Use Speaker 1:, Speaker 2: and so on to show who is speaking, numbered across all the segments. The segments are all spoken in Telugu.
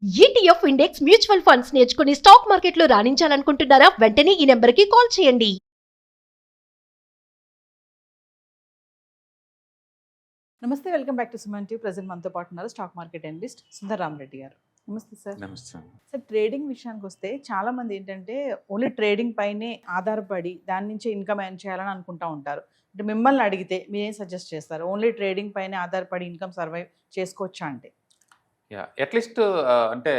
Speaker 1: ఈటీఎఫ్ ఇండెక్స్ మ్యూచువల్ ఫండ్స్ నేర్చుకుని స్టాక్ మార్కెట్లో రాణించాలనుకుంటున్నారా? వెంటనే ఈ నెంబర్కి కాల్ చేయండి.
Speaker 2: నమస్తే, welcome back to Suman TV. Present మనతో పాటు ఉన్నారు stock market analyst Sundar Rama Reddy గారు. నమస్తే సార్.
Speaker 3: నమస్తే.
Speaker 2: సార్, ట్రేడింగ్ విషయానికి వస్తే చాలా మంది ఏంటంటే ఓన్లీ ట్రేడింగ్ పైనే ఆధారపడి దాని నుంచే ఇన్కమ్ ఎర్న్ చేయాలని అనుకుంటా ఉంటారు. అంటే మిమ్మల్ని అడిగితే మీరేం సజెస్ట్ చేస్తారు? ఓన్లీ ట్రేడింగ్ పైనే ఆధారపడి ఇన్కమ్ సర్వైవ్ చేసుకోవచ్చా అంటే?
Speaker 3: అట్లీస్ట్ అంటే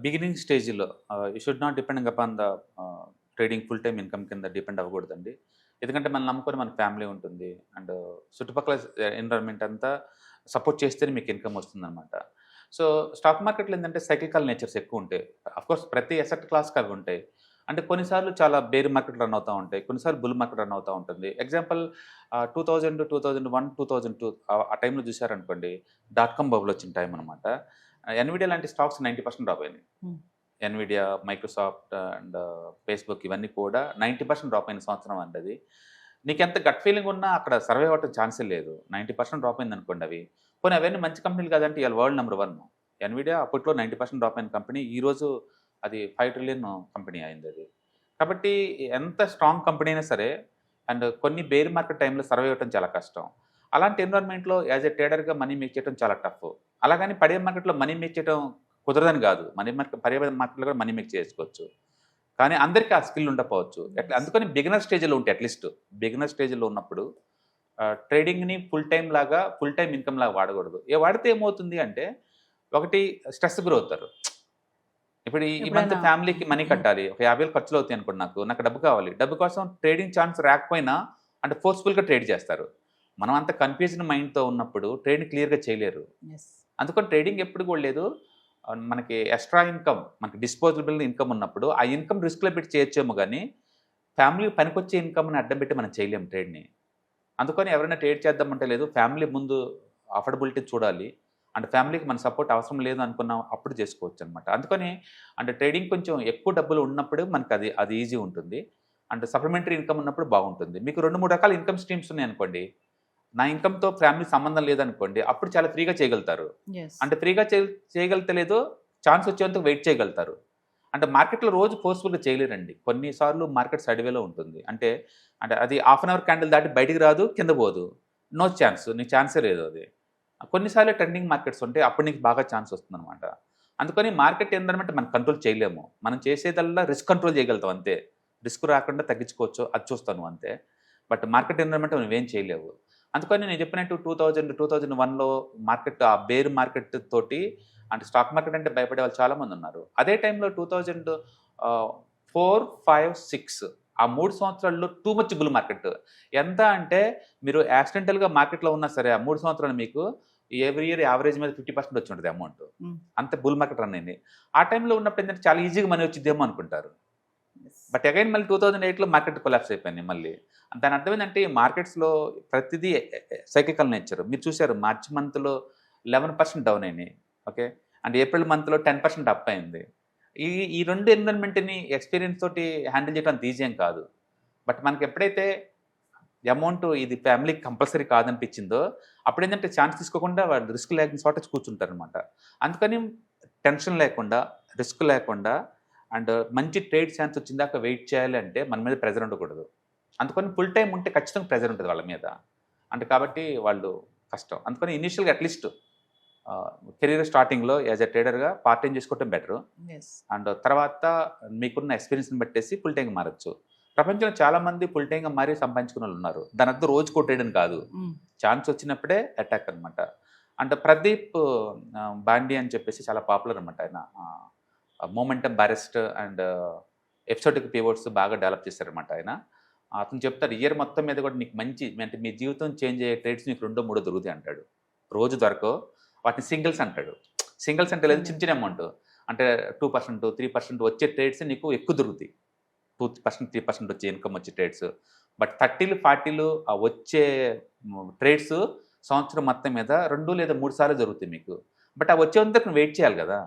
Speaker 3: బిగినింగ్ స్టేజ్లో you should not depending upon the trading full time income కింద డిపెండ్ అవ్వకూడదండి. ఎందుకంటే మనం నమ్ముకొని మన ఫ్యామిలీ ఉంటుంది అండ్ చుట్టుపక్కల ఎన్విరాన్మెంట్ అంతా సపోర్ట్ చేస్తేనే మీకు ఇన్కమ్ వస్తుందన్నమాట. సో స్టాక్ మార్కెట్లో ఏంటంటే సైకికల్ నేచర్స్ ఎక్కువ ఉంటాయి. అఫ్కోర్స్ ప్రతి అసెట్ క్లాస్కి అవి ఉంటాయి. అంటే కొన్నిసార్లు చాలా బేర్ మార్కెట్ రన్ అవుతూ ఉంటాయి, కొన్నిసార్లు బుల్ మార్కెట్ రన్ అవుతూ ఉంటుంది. ఎగ్జాంపుల్ 2000, 2001, 2002 ఆ టైంలో చూసారనుకోండి, .com బబుల్ వచ్చిన టైం అనమాట. ఎన్విడియా లాంటి స్టాక్స్ 90% డ్రాప్ అయినాయి. ఎన్విడియా, మైక్రోసాఫ్ట్ అండ్ ఫేస్బుక్ ఇవన్నీ కూడా 90% డ్రాప్ అయిన సంవత్సరం అండి అది. నీకు ఎంత గట్ ఫీలింగ్ ఉన్నా అక్కడ సర్వే అవ్వటం ఛాన్సే లేదు. 90% డ్రాప్ అయింది అనుకోండి అవి. పోనీ అవన్నీ మంచి కంపెనీలు కాదంటే ఇవాళ వరల్డ్ నెంబర్ 1. ఎన్విడియా అప్పట్లో 90% డ్రాప్ అయిన కంపెనీ ఈరోజు అది 5 ట్రిలియన్ కంపెనీ అయింది అది. కాబట్టి ఎంత స్ట్రాంగ్ కంపెనీ అయినా సరే అండ్ కొన్ని బేర్ మార్కెట్ టైంలో సర్వే అవ్వటం చాలా కష్టం. అలాంటి ఎన్విరాన్మెంట్లో యాజ్ ఎ ట్రేడర్గా మనీ మేక్ చేయడం చాలా టఫ్. అలాగని పడే మార్కెట్లో మనీ మేక్ చేయడం కుదరదని కాదు. పడే మార్కెట్లో కూడా మనీ మేక్ చేసుకోవచ్చు. కానీ అందరికీ ఆ స్కిల్ ఉండకపోవచ్చు. అందుకని బిగినర్ స్టేజ్లో ఉంటే అట్లీస్ట్ బిగినర్ స్టేజ్లో ఉన్నప్పుడు ట్రేడింగ్ని ఫుల్ టైం ఇన్కమ్ లాగా వాడకూడదు. వాడితే ఏమవుతుంది అంటే, ఒకటి స్ట్రెస్ గురి అవుతారు. ఇప్పుడు ఈ మంత్ ఫ్యామిలీకి మనీ కట్టాలి, ఒక 50,000 ఖర్చులు అవుతాయి అనుకోండి, నాకు డబ్బు కావాలి. డబ్బు కోసం ట్రేడింగ్ ఛాన్స్ రాకపోయినా అంటే ఫోర్స్ఫుల్గా ట్రేడ్ చేస్తారు. మనం అంత కన్ఫ్యూజన్ మైండ్తో ఉన్నప్పుడు ట్రేడ్ క్లియర్గా చేయలేరు. అందుకని ట్రేడింగ్ ఎప్పుడు కూడా లేదు. మనకి ఎక్స్ట్రా ఇన్కమ్, మనకి డిస్పోజబుల్ ఇన్కమ్ ఉన్నప్పుడు ఆ ఇన్కమ్ రిస్క్లో పెట్టి చేయొచ్చేమో, కానీ ఫ్యామిలీకి పనికొచ్చే ఇన్కమ్ని అడ్డం పెట్టి మనం చేయలేము ట్రేడ్ని. అందుకని ఎవరైనా ట్రేడ్ చేద్దామంటే లేదు, ఫ్యామిలీ ముందు అఫోర్డబిలిటీ చూడాలి. అంటే ఫ్యామిలీకి మన సపోర్ట్ అవసరం లేదు అనుకున్నాం అప్పుడు చేసుకోవచ్చు అనమాట. అందుకని అంటే ట్రేడింగ్ కొంచెం ఎక్కువ డబ్బులు ఉన్నప్పుడు మనకి అది ఈజీ ఉంటుంది. అంటే సప్లిమెంటరీ ఇన్కమ్ ఉన్నప్పుడు బాగుంటుంది. మీకు 2-3 రకాల ఇన్కమ్ స్ట్రీమ్స్ ఉన్నాయనుకోండి, నా ఇన్కమ్తో ఫ్యామిలీ సంబంధం లేదనుకోండి, అప్పుడు చాలా ఫ్రీగా చేయగలుగుతారు. అంటే ఫ్రీగా చేయగలుగుతలేదో ఛాన్స్ వచ్చేందుకు వెయిట్ చేయగలుగుతారు. అంటే మార్కెట్లో రోజు ఫోర్స్ఫుల్గా చేయలేరండి. కొన్నిసార్లు మార్కెట్ సైడ్వేలో ఉంటుంది. అంటే అది హాఫ్ అన్ అవర్ క్యాండిల్ దాటి బయటికి రాదు, కింద పోదు, నో ఛాన్స్, నీకు ఛాన్సే లేదు అది. కొన్నిసార్లు ట్రెండింగ్ మార్కెట్స్ ఉంటాయి, అప్పుడు నీకు బాగా ఛాన్స్ వస్తుందన్నమాట. అందుకని మార్కెట్ ఏంటంటే మనం కంట్రోల్ చేయలేము. మనం చేసేదల్లా రిస్క్ కంట్రోల్ చేయగలుగుతాం అంతే. రిస్క్ రాకుండా తగ్గించుకోవచ్చు, అది చూస్తాను అంతే. బట్ మార్కెట్ ఎన్విరాన్మెంట్ మనం ఏం చేయలేవు. అందుకని నేను చెప్పినట్టు 2000, 2001లో మార్కెట్, ఆ బేర్ మార్కెట్ తోటి అంటే స్టాక్ మార్కెట్ అంటే భయపడే వాళ్ళు చాలామంది ఉన్నారు. అదే టైంలో 2004, 5, 6 ఆ 3 సంవత్సరాల్లో టూ మచ్ బుల్ మార్కెట్. ఎంత అంటే మీరు యాక్సిడెంటల్గా మార్కెట్లో ఉన్నా సరే ఆ 3 సంవత్సరాలు మీకు ఎవ్రీ ఇయర్ యావరేజ్ మీద 50% వచ్చి ఉంటుంది అమౌంట్. అంత బుల్ మార్కెట్ రన్ అయింది. ఆ టైంలో ఉన్నప్పుడు ఏంటంటే చాలా ఈజీగా మనీ వచ్చిద్దేమో అనుకుంటారు. బట్ అగైన్ మళ్ళీ 2008లో మార్కెట్ కొలాప్స్ అయిపోయింది మళ్ళీ. దాని అర్థం ఏంటంటే ఈ మార్కెట్స్లో ప్రతిదీ సైకికల్ నేచర్. మీరు చూసారు మార్చ్ మంత్లో 11% డౌన్ అయినాయి, ఓకే, అండ్ ఏప్రిల్ మంత్లో 10% అప్ అయింది. ఈ రెండు ఎన్విరాన్మెంట్ని ఎక్స్పీరియన్స్ తోటి హ్యాండిల్ చేయడం అంత ఈజీ ఏం కాదు. బట్ మనకి ఎప్పుడైతే అమౌంట్ ఇది ఫ్యామిలీకి కంపల్సరీ కాదనిపించిందో అప్పుడు ఏంటంటే ఛాన్స్ తీసుకోకుండా వాళ్ళు రిస్క్ లేకుండా చోట కూర్చుంటారు అనమాట. అందుకని టెన్షన్ లేకుండా, రిస్క్ లేకుండా అండ్ మంచి ట్రేడ్ ఛాన్స్ వచ్చిందాక వెయిట్ చేయాలి అంటే మన మీద ప్రెజర్ ఉండకూడదు. అందుకని ఫుల్ టైం ఉంటే ఖచ్చితంగా ప్రెజర్ ఉంటుంది వాళ్ళ మీద. అంటే కాబట్టి వాళ్ళు కష్టం. అందుకని ఇనిషియల్గా అట్లీస్ట్ కెరీర్ స్టార్టింగ్లో యాజ్ ఎ ట్రేడర్గా పార్ట్ టైం చేసుకోవటం బెటరు. అండ్ తర్వాత మీకున్న ఎక్స్పీరియన్స్ని బట్టేసి ఫుల్ టైంగా మారచ్చు. ప్రపంచంలో చాలామంది ఫుల్ టైంగా మారి సంపాదించుకున్న వాళ్ళు ఉన్నారు. దాని అర్థం రోజుకో ట్రేడ్ అని కాదు, ఛాన్స్ వచ్చినప్పుడే అటాక్ అనమాట. అంటే ప్రదీప్ బాండి అని చెప్పేసి చాలా పాపులర్ అనమాట. ఆయన మొమెంటమ్ బారెస్ట్ అండ్ ఎపిసోడిక్ పివోట్స్ బాగా డెవలప్ చేశారనమాట ఆయన. అతను చెప్తారు ఇయర్ మొత్తం మీద కూడా నీకు మంచి అంటే మీ జీవితం చేంజ్ అయ్యే ట్రేడ్స్ నీకు 2-3 దొరుకుతాయి అంటాడు. రోజు దొరకవు, వాటిని సింగిల్స్ అంటాడు. సింగిల్స్ అంటే లేదు, చిన్న చిన్న అమౌంట్ అంటే 2%, 3% వచ్చే ట్రేడ్స్ నీకు ఎక్కువ దొరుకుతాయి. 2%, 3% వచ్చే ఇన్కమ్ వచ్చే ట్రేడ్స్. బట్ 30, 40 వచ్చే ట్రేడ్స్ సంవత్సరం మొత్తం మీద 2 లేదా 3 సార్లు జరుగుతాయి మీకు. బట్ ఆ వచ్చేంతకు వెయిట్ చేయాలి కదా,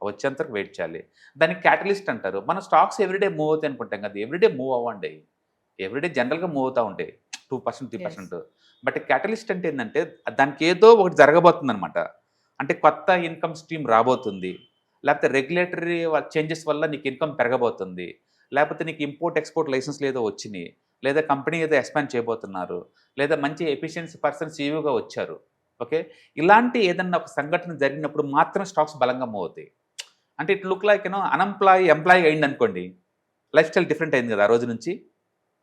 Speaker 3: వచ్చేంతకు వెయిట్ చేయాలి. దానికి క్యాటలిస్ట్ అంటారు. మన స్టాక్స్ ఎవ్రీడే మూవ్ అవుతాయి అనుకుంటాం కదా, ఎవ్రీడే మూవ్ అవ్వండి. ఎవ్రీడే జనరల్గా మూవ్ అవుతూ ఉంటాయి 2%, 3%. బట్ క్యాటలిస్ట్ అంటే ఏంటంటే దానికి ఏదో ఒకటి జరగబోతుంది అనమాట. అంటే కొత్త ఇన్కమ్ స్ట్రీమ్ రాబోతుంది, లేకపోతే రెగ్యులేటరీ చేంజెస్ వల్ల నీకు ఇన్కమ్ పెరగబోతుంది, లేకపోతే నీకు ఇంపోర్ట్ ఎక్స్పోర్ట్ లైసెన్స్ ఏదో వచ్చినాయి, లేదా కంపెనీ ఏదో ఎక్స్పాండ్ చేయబోతున్నారు, లేదా మంచి ఎఫిషియన్సీ పర్సన్ సీఈఓగా వచ్చారు. ఓకే, ఇలాంటి ఏదన్నా ఒక సంఘటన జరిగినప్పుడు మాత్రం స్టాక్స్ బలంగా మూవ్ అవుతాయి. అంటే ఇట్ లుక్ లైక్ ఎంప్లాయీ అయింది అనుకోండి, లైఫ్ స్టైల్ డిఫరెంట్ అయింది కదా ఆ రోజు నుంచి.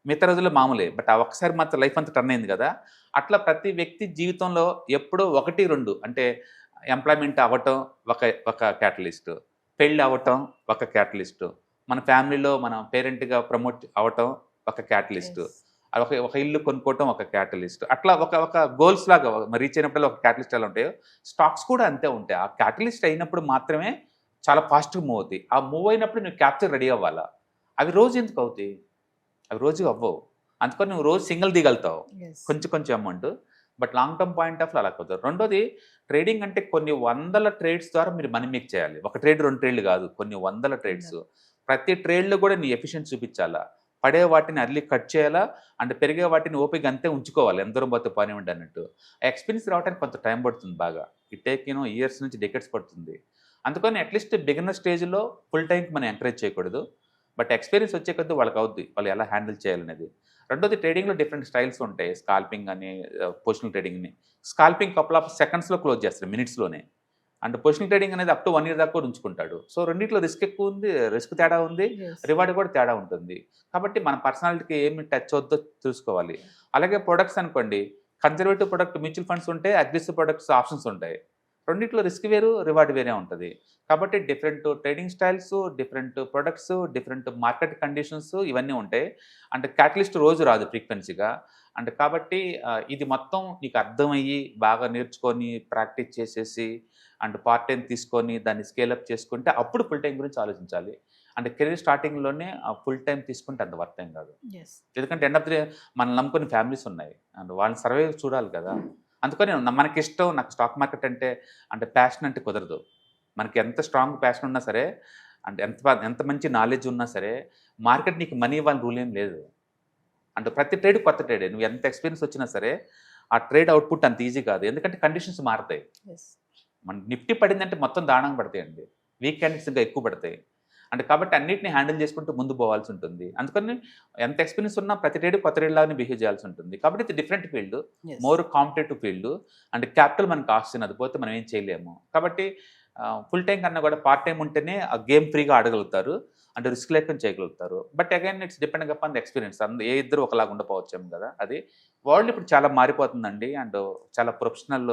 Speaker 3: మిగతా రోజుల్లో మామూలే, బట్ ఆ ఒక్కసారి మాత్రం లైఫ్ అంతా టర్న్ అయింది కదా. అట్లా ప్రతి వ్యక్తి జీవితంలో ఎప్పుడో 1-2 అంటే ఎంప్లాయ్మెంట్ అవ్వటం ఒక క్యాటలిస్ట్, పెళ్ళి అవ్వటం ఒక క్యాటలిస్ట్, మన ఫ్యామిలీలో మన పేరెంట్గా ప్రమోట్ అవ్వటం ఒక క్యాటలిస్ట్, ఒక ఇల్లు కొనుక్కోవటం ఒక క్యాటలిస్ట్. అట్లా ఒక గోల్స్ లాగా రీచ్ అయినప్పుడు ఒక క్యాటలిస్ట్ ఎలా ఉంటాయో స్టాక్స్ కూడా అంతే ఉంటాయి. ఆ క్యాటలిస్ట్ అయినప్పుడు మాత్రమే చాలా ఫాస్ట్గా మూవ్ అవుతాయి. ఆ మూవ్ అయినప్పుడు నువ్వు క్యాప్చర్ రెడీ అవ్వాలా. అవి రోజు ఎందుకు అవుతాయి? అవి రోజు అవ్వవు. అందుకని నువ్వు రోజు సింగిల్ దిగలుగుతావు కొంచెం amount, but long term point of అలా కుదరదు. రెండోది, ట్రేడింగ్ అంటే కొన్ని వందల ట్రేడ్స్ ద్వారా మీరు మనీ మేక్ చేయాలి. ఒక ట్రేడ్ 2 ట్రేడ్లు కాదు, కొన్ని వందల ట్రేడ్స్. ప్రతి ట్రేడ్లో కూడా నీ ఎఫిషియన్సీ చూపించాలా, పడే వాటిని అర్లీ కట్ చేయాలా, అండ్ పెరిగే వాటిని ఓపిక అంతే ఉంచుకోవాలి, ఎంత దూరం పోతే పనివ్వండి అన్నట్టు. ఆ ఎక్స్పీరియన్స్ రావడానికి కొంత టైం పడుతుంది, బాగా ఇట్ టేక్ ఇయర్స్ నుంచి డెకెట్స్ పడుతుంది. అందుకని అట్లీస్ట్ బిగినర్ స్టేజ్లో ఫుల్ టైంకి మనం ఎంకరేజ్ చేయకూడదు, బట్ ఎక్స్పీరియన్స్ వచ్చే కొద్దీ వాళ్ళకి అవుద్ది వాళ్ళు ఎలా హ్యాండిల్ చేయాలనేది. రెండోది, ట్రేడింగ్లో డిఫరెంట్ స్టైల్స్ ఉంటాయి. స్కాల్పింగ్ అని, పొజిషనల్ ట్రేడింగ్ని. స్కాల్పింగ్ కపుల్ ఆఫ్ సెకండ్స్లో క్లోజ్ చేస్తారు, మినిట్స్లోనే. అండ్ పొజిషనల్ ట్రేడింగ్ అనేది అప్ టు 1 year దాకా కూడా ఉంచుకుంటాడు. సో రెండింటిలో రిస్క్ ఎక్కువ ఉంది, రిస్క్ తేడా ఉంది, రివార్డ్ కూడా తేడా ఉంటుంది. కాబట్టి మన పర్సనాలిటీకి ఏమి టచ్ అవుద్దో చూసుకోవాలి. అలాగే ప్రొడక్ట్స్ అనుకోండి, కన్జర్వేటివ్ ప్రొడక్ట్ మ్యూచువల్ ఫండ్స్ ఉంటాయి, అగ్రెసివ్ ప్రొడక్ట్స్ ఆప్షన్స్ ఉంటాయి. రెండింటిలో రిస్క్ వేరు, రివార్డ్ వేరే ఉంటుంది. కాబట్టి different trading styles, different products, different market conditions ఇవన్నీ ఉంటాయి. అంటే క్యాటలిస్ట్ రోజు రాదు ఫ్రీక్వెన్సీగా. అంటే కాబట్టి ఇది మొత్తం నీకు అర్థమయ్యి బాగా నేర్చుకొని ప్రాక్టీస్ చేసేసి అండ్ పార్ట్ టైం తీసుకొని దాన్ని స్కేలప్ చేసుకుంటే అప్పుడు ఫుల్ టైం గురించి ఆలోచించాలి. అంటే కెరీర్ స్టార్టింగ్లోనే ఫుల్ టైం తీసుకుంటే అంత వర్త్ ఏం కాదు. ఎందుకంటే ఎండ్ ఆఫ్ ది డే మనం నమ్ముకునే ఫ్యామిలీస్ ఉన్నాయి అండ్ వాళ్ళని సర్వే చూడాలి కదా. అందుకని మనకి ఇష్టం, నాకు స్టాక్ మార్కెట్ అంటే ప్యాషన్ అంటే కుదరదు. మనకి ఎంత స్ట్రాంగ్ ప్యాషన్ ఉన్నా సరే, అంటే ఎంత మంచి నాలెడ్జ్ ఉన్నా సరే, మార్కెట్ నీకు మనీ ఇవ్వాలని రూల్ ఏం లేదు. అంటే ప్రతి ట్రేడ్ కొత్త ట్రేడే, నువ్వు ఎంత ఎక్స్పీరియన్స్ వచ్చినా సరే ఆ ట్రేడ్ అవుట్పుట్ అంత ఈజీ కాదు, ఎందుకంటే కండిషన్స్ మారుతాయి. మన నిఫ్టీ పడిందంటే మొత్తం దారుణంగా పడతాయండి, వీక్ క్యాండిల్స్ ఇంకా ఎక్కువ పడతాయి. అంటే కాబట్టి అన్నింటినీ హ్యాండిల్ చేసుకుంటూ ముందు పోవాల్సి ఉంటుంది. అందుకని ఎంత ఎక్స్పీరియన్స్ ఉన్నా ప్రతి ట్రేడ్ కొత్త ట్రేడ్ లాగానే బిహేవ్ చేయాల్సి ఉంటుంది. కాబట్టి ఇది different field, more competitive field. అంటే క్యాపిటల్ మనకు ఆస్తుంది, అది పోతే మనం ఏం చేయలేము. కాబట్టి ఫుల్ టైం కన్నా కూడా పార్ట్ టైం ఉంటేనే ఆ గేమ్ ఫ్రీగా ఆడగలుగుతారు, అంటే రిస్క్ లేకుండా చేయగలుగుతారు. But again it's depending upon the experience. ఏ ఇద్దరు ఒకలాగా ఉండకపోవచ్చేమో కదా. అది వరల్డ్ ఇప్పుడు చాలా మారిపోతుందండి. అండ్ చాలా ప్రొఫెషనల్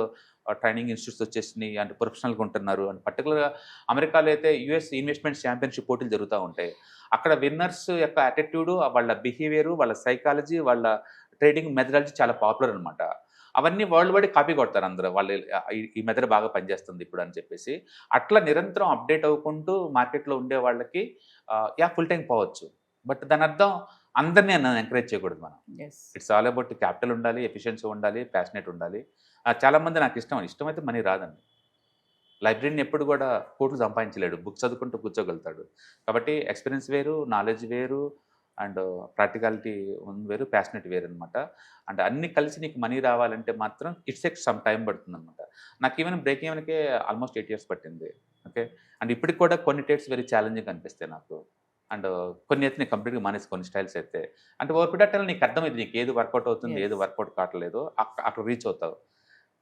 Speaker 3: ట్రైనింగ్ ఇన్స్టిట్యూట్స్ వచ్చేసినాయి, అంటే ప్రొఫెషనల్గా ఉంటున్నారు. అండ్ పర్టికులర్గా అమెరికాలో అయితే యుఎస్ ఇన్వెస్ట్మెంట్ ఛాంపియన్షిప్ పోటీలు జరుగుతూ ఉంటాయి. అక్కడ విన్నర్స్ యొక్క యాటిట్యూడ్, వాళ్ళ బిహేవియర్, వాళ్ళ సైకాలజీ, వాళ్ళ ట్రేడింగ్ మెథడాలజీ చాలా పాపులర్ అనమాట. అవన్నీ వరల్డ్ వైడ్ కాపీ కొడతారు అందరూ, వాళ్ళు ఈ మెథడ్ బాగా పనిచేస్తుంది ఇప్పుడు అని చెప్పేసి. అట్లా నిరంతరం అప్డేట్ అవ్వకుంటూ మార్కెట్లో ఉండే వాళ్ళకి ఫుల్ టైం పోవచ్చు. బట్ దాని అర్థం అందరినీ ఎంకరేజ్ చేయకూడదు మనం. ఇట్స్ ఆల్ అబౌట్ క్యాపిటల్ ఉండాలి, ఎఫిషియన్సీ ఉండాలి, ప్యాషనేట్ ఉండాలి. చాలామంది నాకు ఇష్టమైతే మనీ రాదండి. లైబ్రరీని ఎప్పుడు కూడా కోట్లు సంపాదించలేడు, బుక్స్ చదువుకుంటూ కూర్చోగలుగుతాడు. కాబట్టి ఎక్స్పీరియన్స్ వేరు, నాలెడ్జ్ వేరు, అండ్ ప్రాక్టికాలిటీ వేరు, ప్యాషనెట్ వేరు అనమాట. అంటే అన్ని కలిసి నీకు మనీ రావాలంటే మాత్రం ఇట్స్ టేక్ సమ్ టైం పడుతుంది అనమాట. నాకు ఈవెన్ బ్రేక్ ఈవెన్కే ఆల్మోస్ట్ 8 years పట్టింది. ఓకే, అండ్ ఇప్పటికి కూడా కొన్ని ట్రేడ్స్ వెరీ ఛాలెంజింగ్ అనిపిస్తాయి నాకు. అండ్ కొన్ని అయితే నేను కంప్లీట్గా మానేసి, కొన్ని స్టైల్స్ అయితే అంటే ఓవర్ పీరియడ్ టైంలో నీకు అర్థమైంది, నీకు ఏది వర్కౌట్ అవుతుంది, ఏది వర్కౌట్ కావట్లేదు, అక్కడ రీచ్ అవుతావు.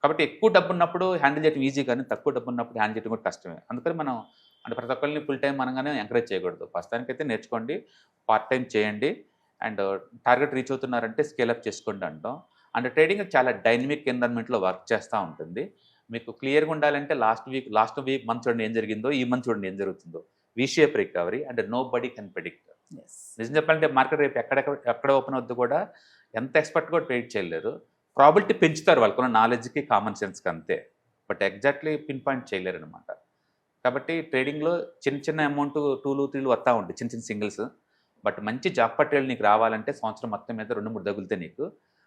Speaker 3: కాబట్టి ఎక్కువ డబ్బు ఉన్నప్పుడు హ్యాండిల్ చేయడం ఈజీ, కానీ తక్కువ డబ్బు ఉన్నప్పుడు హ్యాండిల్ చేయడం కూడా కష్టమే. అందుకని మనం అంటే ప్రతి ఒక్కరిని ఫుల్ టైం అనగానే ఎంకరేజ్ చేయకూడదు. ప్రస్తుతానికైతే నేర్చుకోండి, పార్ట్ టైం చేయండి, అండ్ టార్గెట్ రీచ్ అవుతున్నారంటే స్కేలప్ చేసుకోండి అంటాం. అండ్ ట్రేడింగ్ చాలా డైనమిక్ ఎన్విరాన్మెంట్లో వర్క్ చేస్తూ ఉంటుంది. మీకు క్లియర్గా ఉండాలంటే లాస్ట్ వీక్ మంత్ చూడండి ఏం జరిగిందో, ఈ మంత్ చూడండి ఏం జరుగుతుందో. వి షేప్ రికవరీ, అంటే నో బడీ కెన్ ప్రెడిక్ట్. నిజం చెప్పాలంటే మార్కెట్ రేపు ఎక్కడ ఓపెన్ అవుద్దు కూడా ఎంత ఎక్స్పర్ట్ కూడా ప్రెడిక్ట్ చేయలేరు. ప్రాబిలిటీ పెంచుతారు వాళ్ళకున్న నాలెడ్జ్కి, కామన్ సెన్స్కి అంతే, బట్ ఎగ్జాక్ట్లీ పిన్ పాయింట్ చేయలేరు అనమాట. కాబట్టి ట్రేడింగ్లో చిన్న అమౌంట్ 2, 3 వస్తూ ఉంటాయి, చిన్న సింగిల్స్. బట్ మంచి జాక్పాట్ ట్రేడ్ నీకు రావాలంటే సంవత్సరం మొత్తం మీద 2-3 తగులుతాయి నీకు.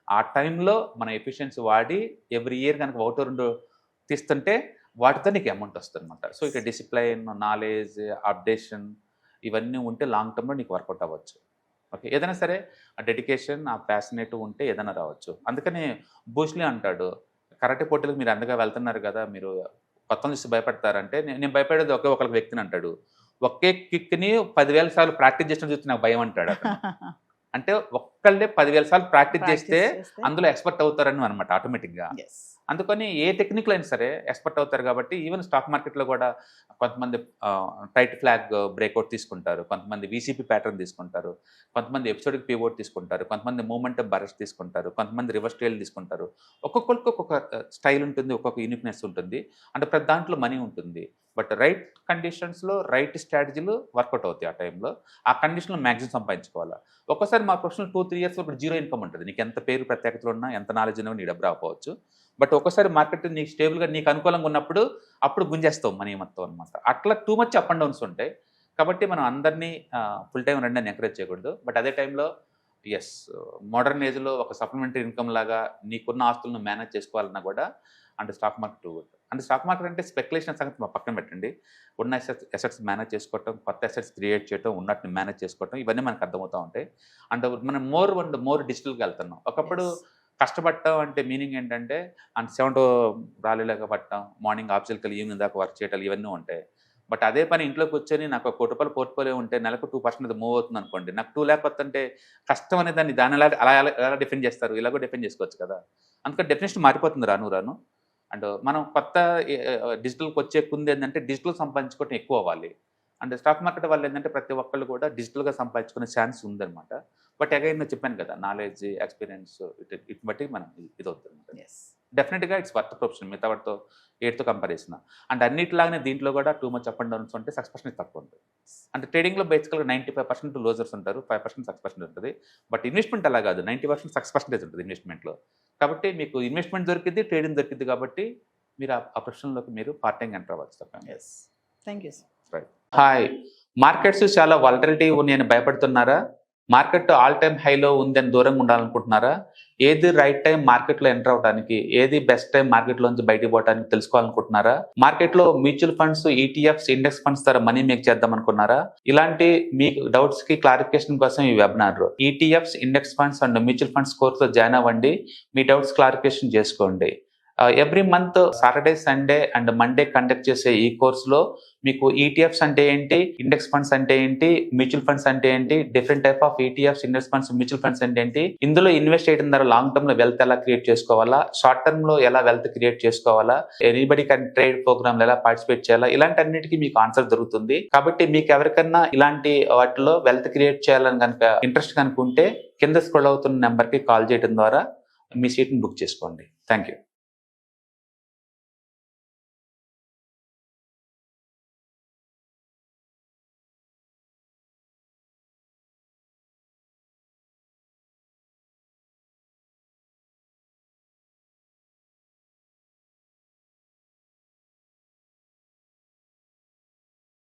Speaker 3: ఆ టైంలో మన ఎఫిషియన్సీ వాడి ఎవ్రీ ఇయర్ కనుక 1-2 తీస్తుంటే వాటితో నీకు అమౌంట్ వస్తుంది అనమాట. సో ఇక డిసిప్లైన్, నాలెడ్జ్, అప్డేషన్ ఇవన్నీ ఉంటే లాంగ్ టర్మ్లో నీకు వర్కౌట్ అవ్వచ్చు. ఓకే, ఏదైనా సరే ఆ డెడికేషన్, ఆ ప్యాషనేట్ ఉంటే ఏదైనా రావచ్చు. అందుకని బూస్లీ అంటాడు, కరాటే పోటీలకు మీరు అంతగా వెళ్తున్నారు కదా, మీరు కొత్త చూసి భయపడతారంటే నేను భయపడేది ఒకే ఒకరికి వ్యక్తిని అంటాడు. ఒకే కిక్ని 10,000 సార్లు ప్రాక్టీస్ చేసిన చూస్తే నాకు భయం అంటాడు అతను. అంటే ఒక్కళ్ళే 10,000 సార్లు ప్రాక్టీస్ చేస్తే అందులో ఎక్స్పర్ట్ అవుతారని అనమాట ఆటోమేటిక్గా. అందుకని ఏ టెక్నిక్లో అయినా సరే ఎక్స్పర్ట్ అవుతారు కాబట్టి ఈవెన్ స్టాక్ మార్కెట్లో కూడా కొంతమంది టైట్ ఫ్లాగ్ బ్రేక్అవుట్ తీసుకుంటారు, కొంతమంది వీసీపీ ప్యాటర్న్ తీసుకుంటారు, కొంతమంది ఎపిసోడిక్ పివోట్ తీసుకుంటారు, కొంతమంది మూమెంట్ బరస్ట్ తీసుకుంటారు, కొంతమంది రివర్స్ ట్రేల్ తీసుకుంటారు. ఒక్కొక్కరికి ఒక్కొక్క స్టైల్ ఉంటుంది, ఒక్కొక్క యూనిక్నెస్ ఉంటుంది. అంటే ప్రతి దాంట్లో మనీ ఉంటుంది. బట్ రైట్ కండిషన్స్లో రైట్ స్ట్రాటజీలు వర్కౌట్ అవుతాయి. ఆ టైంలో ఆ కండిషన్లో మ్యాక్సిమం సంపాదించుకోవాలి. ఒక్కోసారి మా ప్రొఫెషనల్ 2-3 ఇయర్స్ ఇప్పుడు జీరో ఇన్కమ్ ఉంటుంది. నీకు ఎంత పేరు ప్రత్యేకతలు ఉన్నా, ఎంత నాలెడ్జ్ ఉన్నా నీ డబ్బు రాకపోవచ్చు. బట్ ఒక్కోసారి మార్కెట్ నీకు స్టేబుల్గా నీకు అనుకూలంగా ఉన్నప్పుడు అప్పుడు గుంజేస్తావు మనీ మొత్తం అనమాట. అట్లా too much up and downs ఉంటాయి. కాబట్టి మనం అందరినీ ఫుల్ టైం రండి అని ఎంకరేజ్ చేయకూడదు. బట్ అదే టైంలో మోడర్న్ ఏజ్లో ఒక సప్లిమెంటరీ ఇన్కమ్ లాగా నీకున్న ఆస్తులను మేనేజ్ చేసుకోవాలన్నా కూడా అంటే స్టాక్ మార్కెట్ అంటే స్టాక్ మార్కెట్ అంటే స్పెక్యులేషన్ సంగతి మా పక్కన పెట్టండి. ఉన్న అసెట్స్ మేనేజ్ చేసుకోవటం, కొత్త అసెట్స్ క్రియేట్ చేయడం, ఉన్నట్టు మేనేజ్ చేసుకోవటం, ఇవన్నీ మనకు అర్థమవుతూ ఉంటాయి. అండ్ మనం మోర్ డిజిటల్గా వెళ్తున్నాం. ఒకప్పుడు కష్టపడటం అంటే మీనింగ్ ఏంటంటే 7 to రాలేలాగా పట్టడం, మార్నింగ్ ఆఫీస్కి వెళ్ళి ఈవినింగ్ దాకా వర్క్ చేయడం, ఇవన్నీ ఉంటాయి. బట్ అదే పని ఇంట్లోకి వచ్చి నాకు ₹1 కోటి పోర్ట్ఫోలియో ఉంటే నెలకు 2% అది మూవ్ అవుతుంది అనుకోండి. నాకు 2 lakh వస్తుంటే కష్టం అనే దాన్ని ఎలా డిఫెండ్ చేస్తారు? ఇలాగో డిఫెండ్ చేసుకోవచ్చు కదా. అందుకని డెఫినేషన్ మారిపోతుంది రాను. అండ్ మనం కొత్త డిజిటల్కి వచ్చే ముందు ఏంటంటే డిజిటల్ సంపాదించుకోవటం ఎక్కువ అవ్వాలి. అండ్ స్టాక్ మార్కెట్ వాళ్ళు ఏంటంటే ప్రతి ఒక్కళ్ళు కూడా డిజిటల్గా సంపాదించుకునే ఛాన్స్ ఉందన్నమాట. బట్ అగైన్ నేను చెప్పాను కదా, నాలెడ్జ్, ఎక్స్పీరియన్స్ ఇటు బట్టి మనం ఇది అవుతుంది. డెఫినెట్గా ఇట్స్ వర్త్ ప్రొఫెషన్ మిగతా వాటితో 8తో కంపేర్ చేసిన. అండ్ అన్నిటిలాగానే దీంట్లో కూడా too much up and downs ఉంటే సక్సెస్ తక్కువ ఉంటుంది. అంటే ట్రేడింగ్లో బేసికల్గా 95% లోజర్స్ ఉంటారు, 5% సక్సెస్ ఉంటుంది. బట్ ఇన్వెస్ట్మెంట్ అలా కాదు, 90% సక్సెస్ ఉంటుంది ఇన్వెస్ట్మెంట్లో. కాబట్టి మీకు ఇన్వెస్ట్మెంట్ దొరికింది, ట్రేడింగ్ దొరికింది కాబట్టి మీరు ఆ ప్రొఫెషన్లోకి మీరు పార్ట్ టైం ఎంటర్ అవ్వచ్చు.
Speaker 2: Thank you sir.
Speaker 3: Right. Hi, markets చాలా వాలటిలిటీ ఉన్నాయని భయపడుతున్నారా? మార్కెట్ ఆల్ టైమ్ హైలో ఉందని దూరంగా ఉండాలనుకుంటున్నారా? ఏది రైట్ టైం మార్కెట్లో ఎంటర్ అవడానికి, ఏది బెస్ట్ టైం మార్కెట్లోంచి బయటకు పోవడానికి తెలుసుకోవాలనుకుంటున్నారా? మార్కెట్లో mutual funds, ETFs, index funds ద్వారా మనీ మేక్ చేద్దాం అనుకున్నారా? ఇలాంటి మీ డౌట్స్ కి క్లారిఫికేషన్ కోసం ఈ webinar ETFs, index funds and mutual funds కోర్సులో జాయిన్ అవ్వండి. మీ డౌట్స్ క్లారిఫికేషన్ చేసుకోండి. Every month Saturday, Sunday and Monday conduct చేసే ఈ కోర్సులో మీకు ఈటీఎఫ్స్ అంటే ఏంటి, ఇండెక్స్ ఫండ్స్ అంటే ఏంటి, మ్యూచువల్ ఫండ్స్ అంటే ఏంటి, different type of ETFs, index funds, mutual funds అంటే ఏంటి, ఇందులో ఇన్వెస్ట్ చేయడం ద్వారా లాంగ్ టర్మ్ లో వెల్త్ ఎలా క్రియేట్ చేసుకోవాలా, షార్ట్ టర్మ్ లో ఎలా వెల్త్ క్రియేట్ చేసుకోవాలా, ఎనీబడి కెన్ ట్రేడ్ ప్రోగ్రామ్ ఎలా పార్టిసిపేట్ చేయాలా, ఇలాంటి అన్నిటికీ మీకు ఆన్సర్ దొరుకుతుంది. కాబట్టి మీకు ఎవరికన్నా ఇలాంటి వాటిలో వెల్త్ క్రియేట్ చేయాలని కనుక ఇంట్రెస్ట్ కనుకుంటే కింద స్క్రోల్ అవుతున్న నెంబర్కి కాల్ చేయడం ద్వారా మీ సీట్ని బుక్ చేసుకోండి. Thank you.